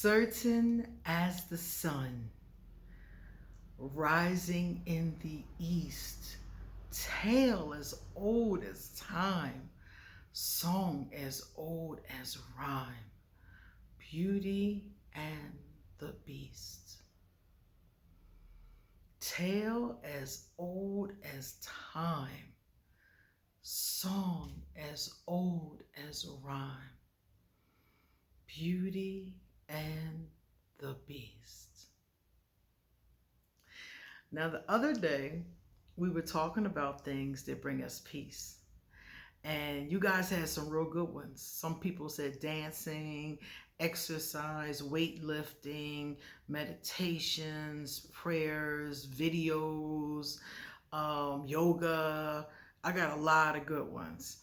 Certain as the sun, rising in the east, tale as old as time, song as old as rhyme, Beauty and the Beast. Tale as old as time, song as old as rhyme, Beauty and the Beast. Now, the other day, we were talking about things that bring us peace. And you guys had some real good ones. Some people said dancing, exercise, weightlifting, meditations, prayers, videos, yoga. I got a lot of good ones.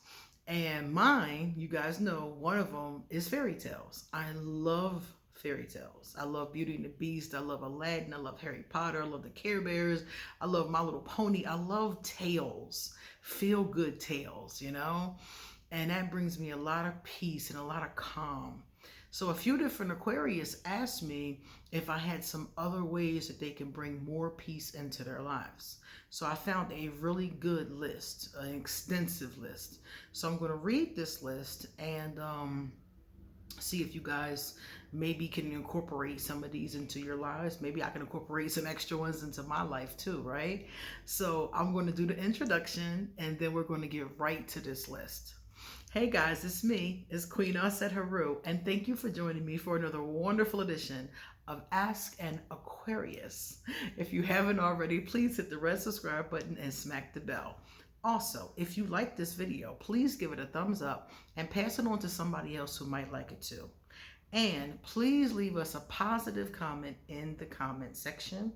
And mine, you guys know, one of them is fairy tales. I love fairy tales. I love Beauty and the Beast. I love Aladdin. I love Harry Potter. I love the Care Bears. I love My Little Pony. I love tales, feel good tales, you know? And that brings me a lot of peace and a lot of calm. So a few different Aquarius asked me if I had some other ways that they can bring more peace into their lives. So I found a really good list, an extensive list. So I'm going to read this list and see if you guys maybe can incorporate some of these into your lives. Maybe I can incorporate some extra ones into my life too, right? So I'm going to do the introduction and then we're going to get right to this list. Hey guys, it's me, it's Queen Aset Haru, and thank you for joining me for another wonderful edition of Ask an Aquarius. If you haven't already, please hit the red subscribe button and smack the bell. Also, if you like this video, please give it a thumbs up and pass it on to somebody else who might like it too. And please leave us a positive comment in the comment section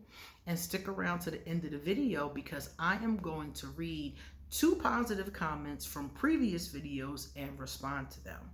and stick around to the end of the video because I am going to read 2 positive comments from previous videos and respond to them.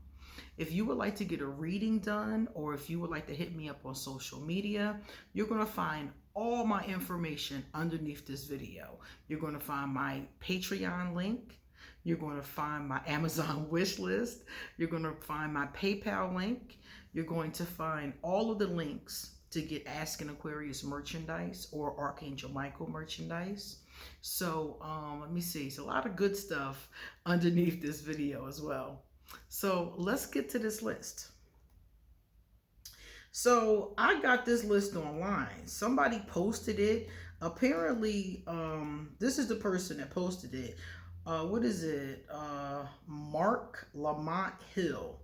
If you would like to get a reading done or if you would like to hit me up on social media, you're going to find all my information underneath this video. You're going to find my Patreon link. You're going to find my Amazon wish list. You're going to find my PayPal link. You're going to find all of the links to get Ask an Aquarius merchandise or ArchAngel Michael merchandise. So let me see. It's a lot of good stuff underneath this video as well. So let's get to this list. So I got this list online. Somebody posted it. Apparently, this is the person that posted it. What is it? Mark Lamont Hill.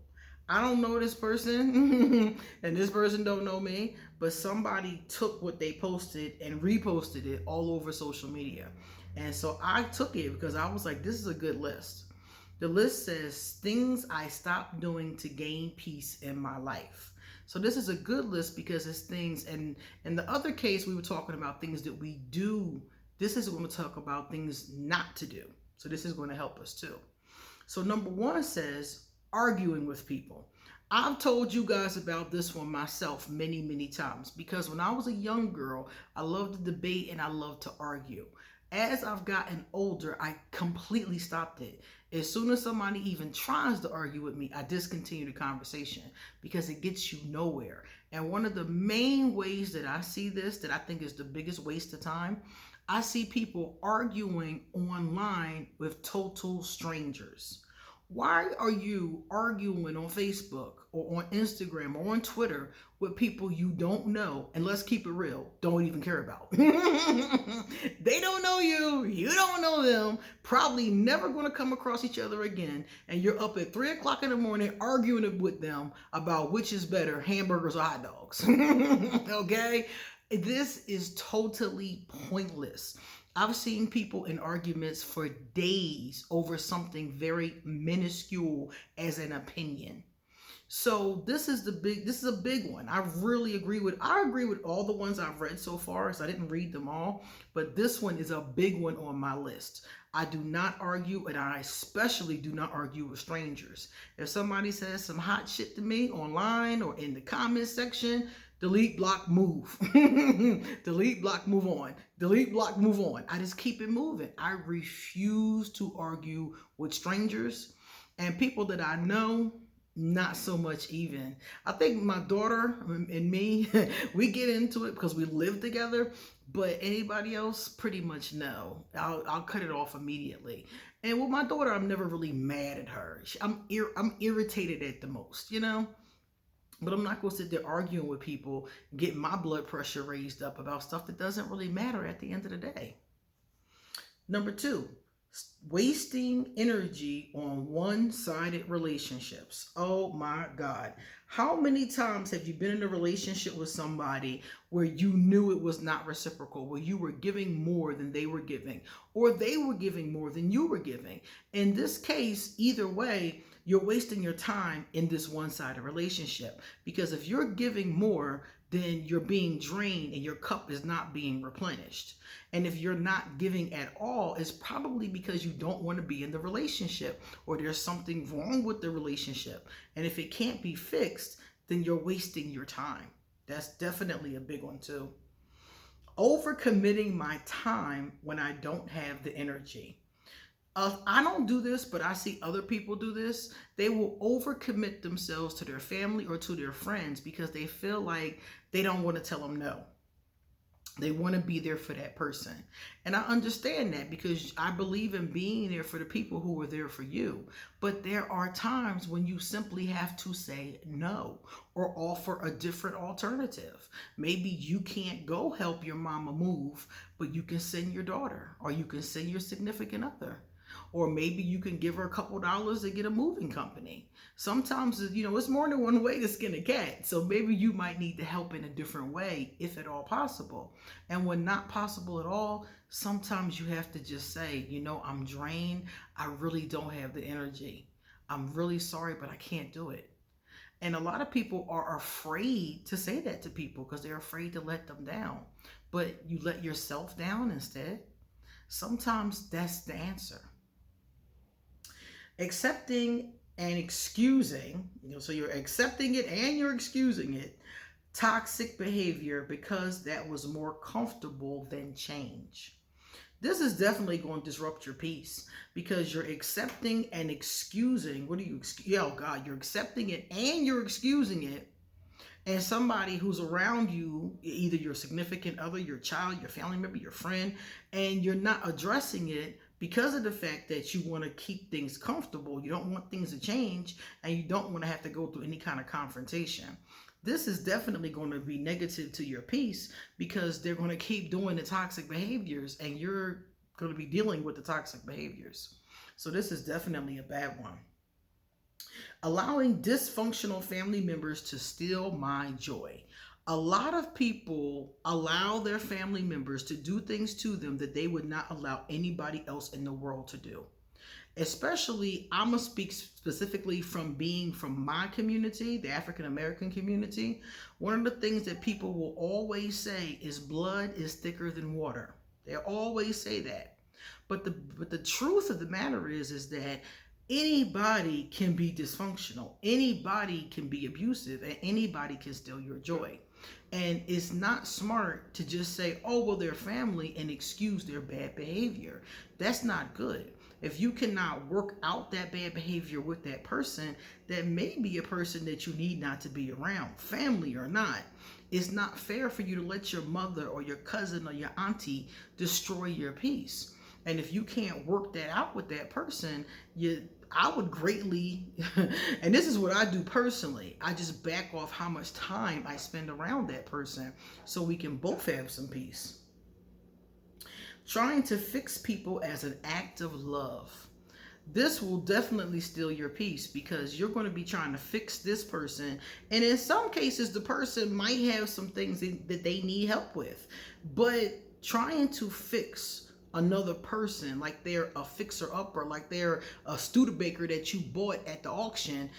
I don't know this person and this person don't know me, but somebody took what they posted and reposted it all over social media. And so I took it because I was like, this is a good list. The list says things I stopped doing to gain peace in my life. So this is a good list because it's things, and in the other case, we were talking about things that we do. This is going to talk about things not to do. So this is going to help us too. So number 1 says, arguing with people. I've told you guys about this one myself many, many times because when I was a young girl, I loved to debate and I loved to argue. As I've gotten older, I completely stopped it. As soon as somebody even tries to argue with me, I discontinue the conversation because it gets you nowhere. And one of the main ways that I see this, that I think is the biggest waste of time, I see people arguing online with total strangers. Why are you arguing on Facebook or on Instagram or on Twitter with people you don't know, and let's keep it real, don't even care about? They don't know you, you don't know them, probably never going to come across each other again, and you're up at 3 o'clock in the morning arguing with them about which is better, hamburgers or hot dogs. Okay? This is totally pointless. I've seen people in arguments for days over something very minuscule as an opinion. So this is a big one. I agree with all the ones I've read so far, so I didn't read them all, but this one is a big one on my list. I do not argue, and I especially do not argue with strangers. If somebody says some hot shit to me online or in the comment section, delete, block, move. Delete, block, move on. Delete, block, move on. I just keep it moving. I refuse to argue with strangers and people that I know. Not so much even. I think my daughter and me, we get into it because we live together, but anybody else, pretty much no. I'll cut it off immediately. And with my daughter, I'm never really mad at her. I'm irritated at the most, you know? But I'm not going to sit there arguing with people, get my blood pressure raised up about stuff that doesn't really matter at the end of the day. Number two, wasting energy on one-sided relationships. Oh my God. How many times have you been in a relationship with somebody where you knew it was not reciprocal, where you were giving more than they were giving, or they were giving more than you were giving? In this case, either way, you're wasting your time in this one-sided relationship, because if you're giving more, then you're being drained and your cup is not being replenished. And if you're not giving at all, it's probably because you don't want to be in the relationship, or there's something wrong with the relationship. And if it can't be fixed, then you're wasting your time. That's definitely a big one too. Overcommitting my time when I don't have the energy. I don't do this, but I see other people do this. They will overcommit themselves to their family or to their friends because they feel like they don't want to tell them no. They want to be there for that person. And I understand that, because I believe in being there for the people who are there for you. But there are times when you simply have to say no or offer a different alternative. Maybe you can't go help your mama move, but you can send your daughter, or you can send your significant other. Or maybe you can give her a couple dollars to get a moving company. Sometimes, it's more than one way to skin a cat. So maybe you might need to help in a different way, if at all possible. And when not possible at all, sometimes you have to just say, I'm drained. I really don't have the energy. I'm really sorry, but I can't do it. And a lot of people are afraid to say that to people because they're afraid to let them down. But you let yourself down instead. Sometimes that's the answer. Accepting and excusing, so you're accepting it and you're excusing it, toxic behavior because that was more comfortable than change. This is definitely going to disrupt your peace, because you're accepting and excusing. What do you excuse? Oh God, you're accepting it and you're excusing it. And somebody who's around you, either your significant other, your child, your family member, your friend, and you're not addressing it because of the fact that you want to keep things comfortable. You don't want things to change, and you don't want to have to go through any kind of confrontation. This is definitely going to be negative to your peace, because they're going to keep doing the toxic behaviors and you're going to be dealing with the toxic behaviors. So this is definitely a bad one. Allowing dysfunctional family members to steal my joy. A lot of people allow their family members to do things to them that they would not allow anybody else in the world to do. Especially, I'm going to speak specifically from being from my community, the African American community. One of the things that people will always say is blood is thicker than water. They always say that. But the truth of the matter is that anybody can be dysfunctional, anybody can be abusive, and anybody can steal your joy. And it's not smart to just say, oh, well, they're family, and excuse their bad behavior. That's not good. If you cannot work out that bad behavior with that person, that may be a person that you need not to be around, family or not. It's not fair for you to let your mother or your cousin or your auntie destroy your peace. And if you can't work that out with that person, I would greatly, and this is what I do personally, I just back off how much time I spend around that person so we can both have some peace. Trying to fix people as an act of love. This will definitely steal your peace, because you're going to be trying to fix this person. And in some cases, the person might have some things that they need help with. But trying to fix another person like they're a fixer-upper, like they're a Studebaker that you bought at the auction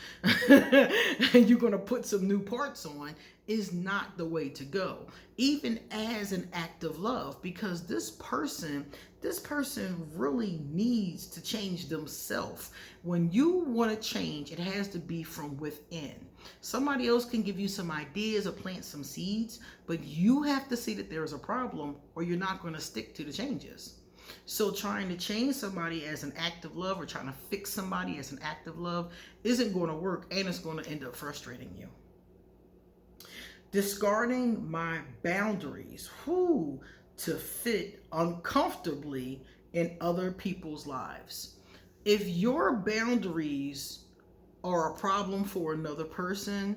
and you're going to put some new parts on, is not the way to go, even as an act of love, because this person really needs to change themselves. When you want to change, it has to be from within. Somebody else can give you some ideas or plant some seeds, but you have to see that there is a problem, or you're not going to stick to the changes. So trying to change somebody as an act of love or trying to fix somebody as an act of love isn't going to work, and it's going to end up frustrating you. Discarding my boundaries to fit uncomfortably in other people's lives. If your boundaries are a problem for another person,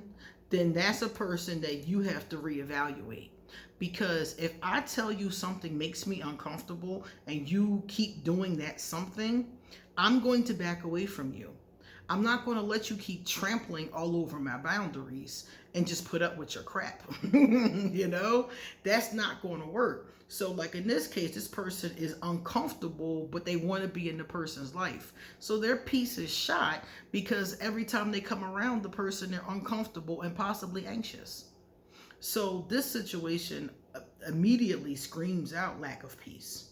then that's a person that you have to reevaluate. Because if I tell you something makes me uncomfortable and you keep doing that something, I'm going to back away from you. I'm not going to let you keep trampling all over my boundaries and just put up with your crap. You know, that's not going to work. So like in this case, this person is uncomfortable, but they want to be in the person's life. So their peace is shot because every time they come around the person, they're uncomfortable and possibly anxious. So this situation immediately screams out lack of peace.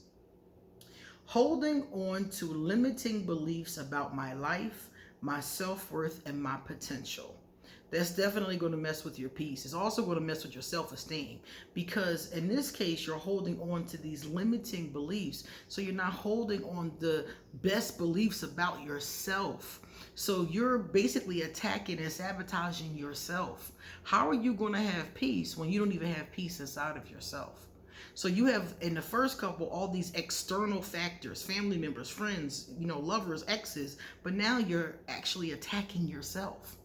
Holding on to limiting beliefs about my life, my self-worth, and my potential. That's definitely going to mess with your peace. It's also going to mess with your self-esteem, because in this case, you're holding on to these limiting beliefs. So you're not holding on the best beliefs about yourself. So you're basically attacking and sabotaging yourself. How are you going to have peace when you don't even have peace inside of yourself? So you have, in the first couple, all these external factors, family members, friends, lovers, exes, but now you're actually attacking yourself.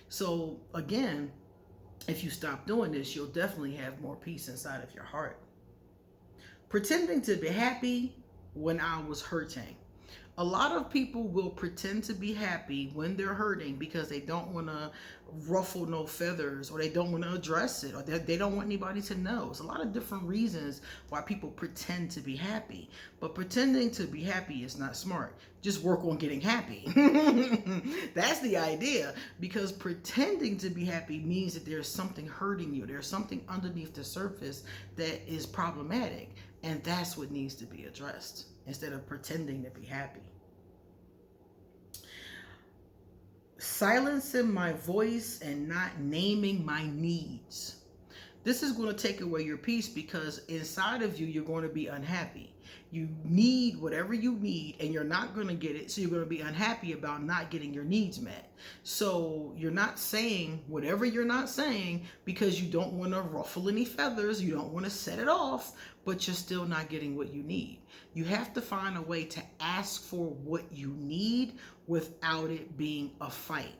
So again, if you stop doing this, you'll definitely have more peace inside of your heart. Pretending to be happy when I was hurting. A lot of people will pretend to be happy when they're hurting because they don't want to ruffle no feathers, or they don't want to address it, or they don't want anybody to know. There's a lot of different reasons why people pretend to be happy, but pretending to be happy is not smart. Just work on getting happy. That's the idea, because pretending to be happy means that there's something hurting you. There's something underneath the surface that is problematic, and that's what needs to be addressed instead of pretending to be happy. Silencing my voice and not naming my needs. This is going to take away your peace, because inside of you, you're going to be unhappy. You need whatever you need and you're not going to get it. So you're going to be unhappy about not getting your needs met. So you're not saying whatever you're not saying because you don't want to ruffle any feathers. You don't want to set it off, but you're still not getting what you need. You have to find a way to ask for what you need without it being a fight.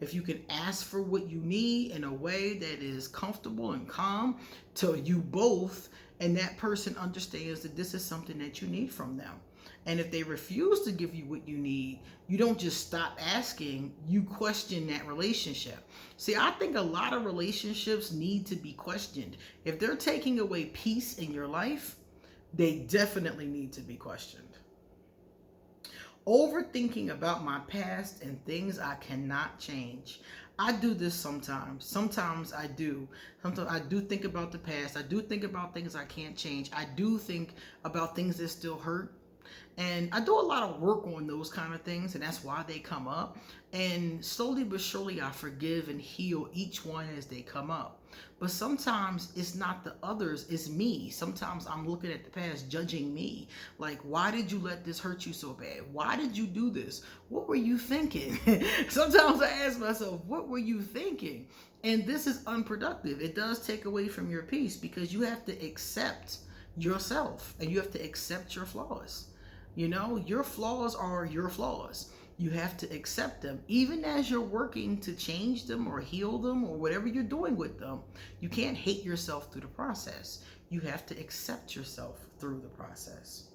If you can ask for what you need in a way that is comfortable and calm to you both, and that person understands that this is something that you need from them. And if they refuse to give you what you need, you don't just stop asking, you question that relationship. See, I think a lot of relationships need to be questioned. If they're taking away peace in your life, they definitely need to be questioned. Overthinking about my past and things I cannot change. I do this sometimes. Sometimes I do. Sometimes I do think about the past. I do think about things I can't change. I do think about things that still hurt. And I do a lot of work on those kind of things, and that's why they come up. And slowly but surely, I forgive and heal each one as they come up. But sometimes it's not the others, it's me. Sometimes I'm looking at the past, judging me. Like, why did you let this hurt you so bad? Why did you do this? What were you thinking? Sometimes I ask myself, what were you thinking? And this is unproductive. It does take away from your peace, because you have to accept yourself and you have to accept your flaws. Your flaws are your flaws. You have to accept them. Even as you're working to change them or heal them or whatever you're doing with them, you can't hate yourself through the process. You have to accept yourself through the process.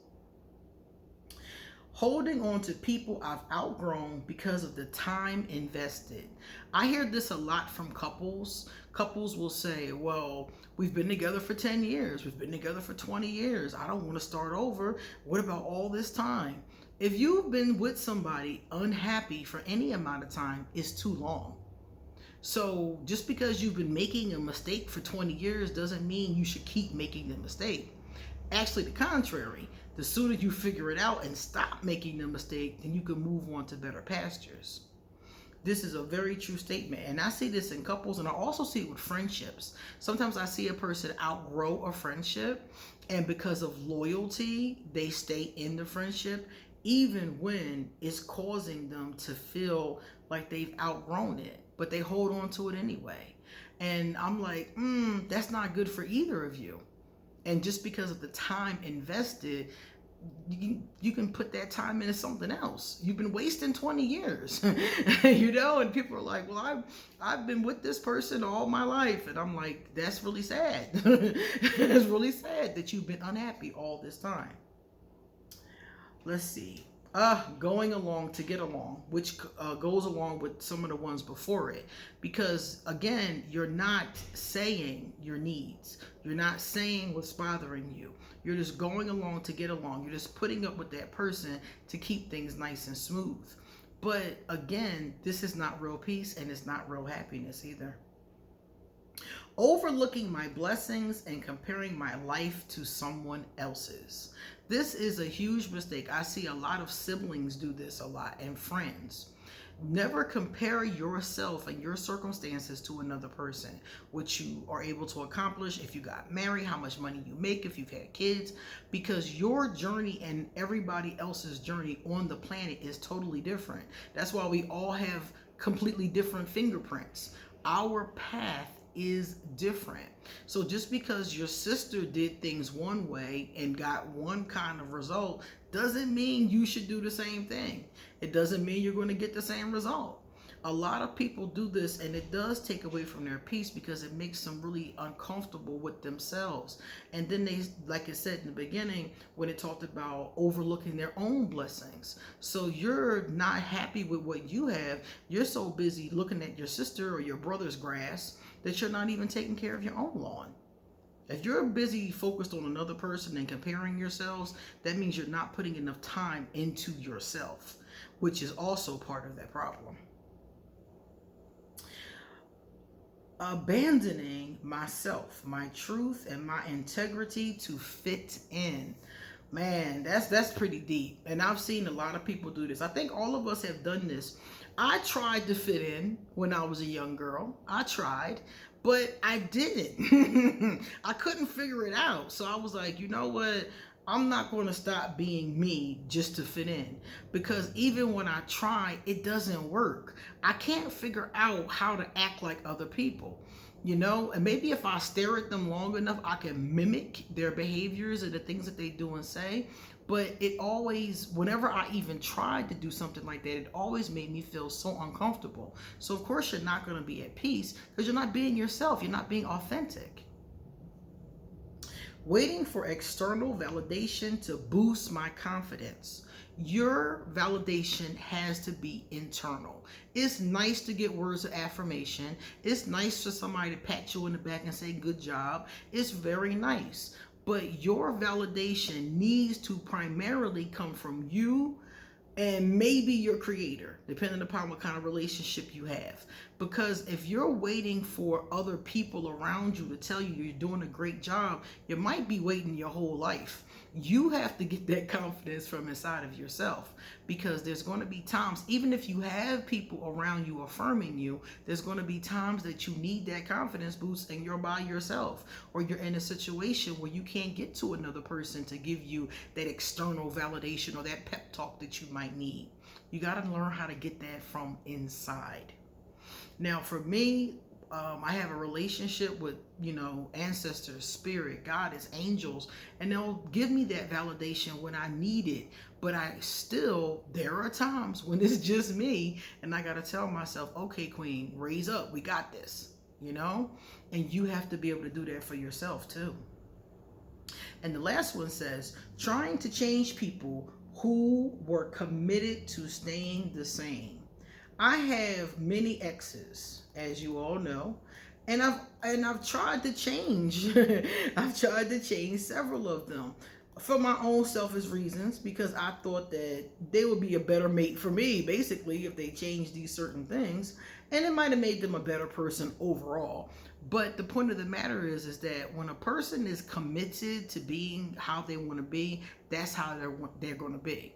Holding on to people I've outgrown because of the time invested. I hear this a lot from couples. Couples will say, well, we've been together for 10 years. We've been together for 20 years. I don't want to start over. What about all this time? If you've been with somebody unhappy for any amount of time, it's too long. So just because you've been making a mistake for 20 years doesn't mean you should keep making the mistake. Actually, the contrary. The sooner you figure it out and stop making the mistake, then you can move on to better pastures. This is a very true statement. And I see this in couples, and I also see it with friendships. Sometimes I see a person outgrow a friendship, And because of loyalty, they stay in the friendship, even when it's causing them to feel like they've outgrown it, but they hold on to it anyway. And I'm like, that's not good for either of you. And just because of the time invested, you can put that time into something else. You've been wasting 20 years, you know, and people are like, well, I've been with this person all my life. And I'm like, that's really sad. It's really sad that you've been unhappy all this time. Let's see. Going along to get along, which goes along with some of the ones before it. Because again, you're not saying your needs. You're not saying what's bothering you. You're just going along to get along. You're just putting up with that person to keep things nice and smooth. But again, this is not real peace, and it's not real happiness either. Overlooking my blessings and comparing my life to someone else's. This is a huge mistake. I see a lot of siblings do this a lot, and friends. Never compare yourself and your circumstances to another person, what you are able to accomplish, if you got married, how much money you make, if you've had kids, because your journey and everybody else's journey on the planet is totally different. That's why we all have completely different fingerprints. Our path is different. So just because your sister did things one way and got one kind of result doesn't mean you should do the same thing. It doesn't mean you're going to get the same result. A lot of people do this, and it does take away from their peace because it makes them really uncomfortable with themselves. And then they, like I said in the beginning, when it talked about overlooking their own blessings. So you're not happy with what you have. You're so busy looking at your sister or your brother's grass that you're not even taking care of your own lawn. If you're busy focused on another person and comparing yourselves, that means you're not putting enough time into yourself, which is also part of that problem. Abandoning myself, my truth, and my integrity to fit in. Man, that's pretty deep. And I've seen a lot of people do this. I think all of us have done this. I tried to fit in when I was a young girl. I tried, but I didn't. I couldn't figure it out. So I was like, you know what? I'm not going to stop being me just to fit in, because even when I try, it doesn't work. I can't figure out how to act like other people, you know, and maybe if I stare at them long enough, I can mimic their behaviors and the things that they do and say. But it always, whenever I even tried to do something like that, it always made me feel so uncomfortable. So of course you're not going to be at peace because you're not being yourself. You're not being authentic. Waiting for external validation to boost my confidence. Your validation has to be internal. It's nice to get words of affirmation. It's nice for somebody to pat you in the back and say, good job. It's very nice. But your validation needs to primarily come from you and maybe your creator, depending upon what kind of relationship you have. Because if you're waiting for other people around you to tell you you're doing a great job, you might be waiting your whole life. You have to get that confidence from inside of yourself, because there's going to be times, even if you have people around you affirming you, there's going to be times that you need that confidence boost and you're by yourself, or you're in a situation where you can't get to another person to give you that external validation or that pep talk that you might need. You got to learn how to get that from inside. Now, for me, I have a relationship with, ancestors, spirit, goddess, angels, and they'll give me that validation when I need it. But there are times when it's just me, and I got to tell myself, okay, queen, raise up. We got this, and you have to be able to do that for yourself too. And the last one says, trying to change people who were committed to staying the same. I have many exes, as you all know, and I've tried to change. I've tried to change several of them for my own selfish reasons, because I thought that they would be a better mate for me, basically, if they changed these certain things, and it might have made them a better person overall. But the point of the matter is that when a person is committed to being how they want to be, that's how they're going to be.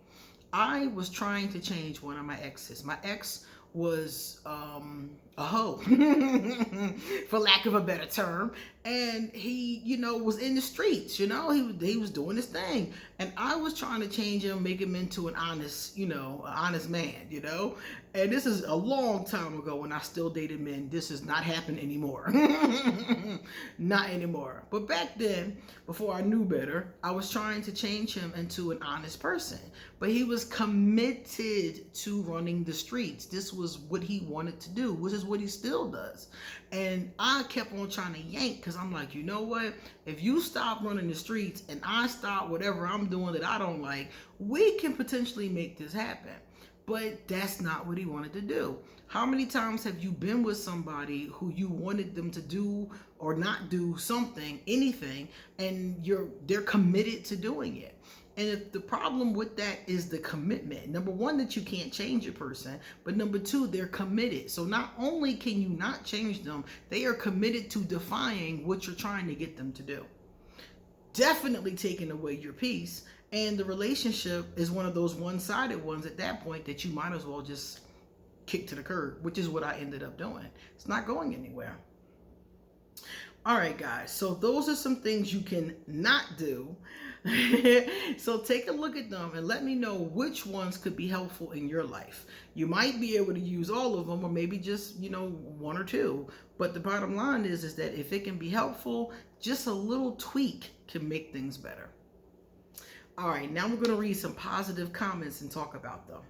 I was trying to change one of my exes. My ex was a hoe, for lack of a better term. And he, was in the streets. He was doing his thing, and I was trying to change him, make him into an honest, honest man. And this is a long time ago when I still dated men. This has not happened anymore. Not anymore. But back then, before I knew better, I was trying to change him into an honest person. But he was committed to running the streets. This was what he wanted to do, which is what he still does. And I kept on trying to yank, because I'm like, you know what? If you stop running the streets and I stop whatever I'm doing that I don't like, we can potentially make this happen. But that's not what he wanted to do. How many times have you been with somebody who you wanted them to do or not do something, anything, and they're committed to doing it? And if the problem with that is the commitment, number one, that you can't change a person, but number two, they're committed. So not only can you not change them, they are committed to defying what you're trying to get them to do. Definitely taking away your peace. And the relationship is one of those one-sided ones at that point that you might as well just kick to the curb, which is what I ended up doing. It's not going anywhere. All right, guys. So those are some things you can not do. So take a look at them and let me know which ones could be helpful in your life. You might be able to use all of them, or maybe just, one or two. But the bottom line is that if it can be helpful, just a little tweak can make things better. All right, now we're going to read some positive comments and talk about them.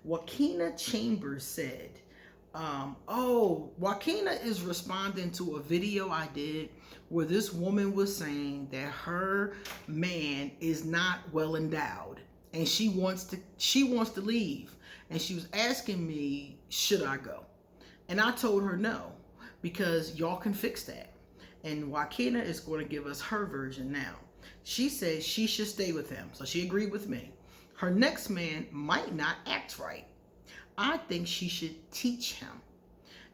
Joaquina Chambers said, Joaquina is responding to a video I did where this woman was saying that her man is not well endowed and she wants to leave. And she was asking me, should I go? And I told her no, because y'all can fix that. And Joaquina is going to give us her version now. She says she should stay with him, so she agreed with me. Her next man might not act right. I think she should teach him.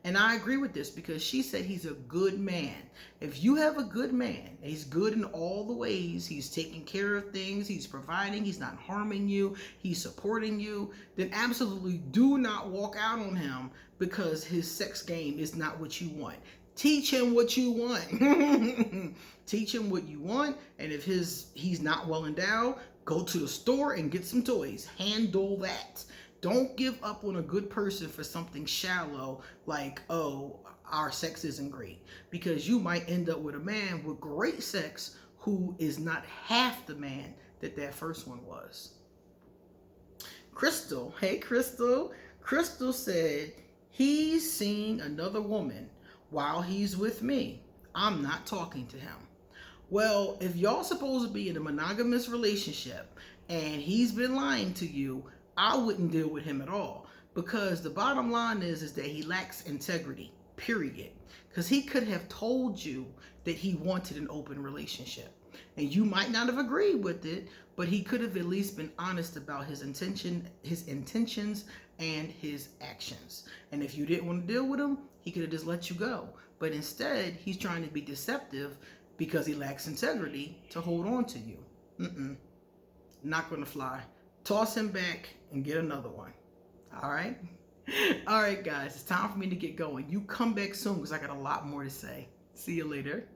And I agree with this, because she said he's a good man. If you have a good man, he's good in all the ways, he's taking care of things, he's providing, he's not harming you, he's supporting you, then absolutely do not walk out on him because his sex game is not what you want. Teach him what you want. Teach him what you want. And if he's not well endowed, go to the store and get some toys. Handle that. Don't give up on a good person for something shallow like, oh, our sex isn't great. Because you might end up with a man with great sex who is not half the man that first one was. Crystal, hey Crystal. Crystal said, he's seeing another woman while he's with me. I'm not talking to him. Well, if y'all supposed to be in a monogamous relationship and he's been lying to you, I wouldn't deal with him at all, because the bottom line is that he lacks integrity, period. Because he could have told you that he wanted an open relationship, and you might not have agreed with it, but he could have at least been honest about his intentions and his actions. And if you didn't want to deal with him, he could have just let you go. But instead, he's trying to be deceptive because he lacks integrity to hold on to you. Not going to fly. Toss him back and get another one. All right? All right, guys. It's time for me to get going. You come back soon, because I got a lot more to say. See you later.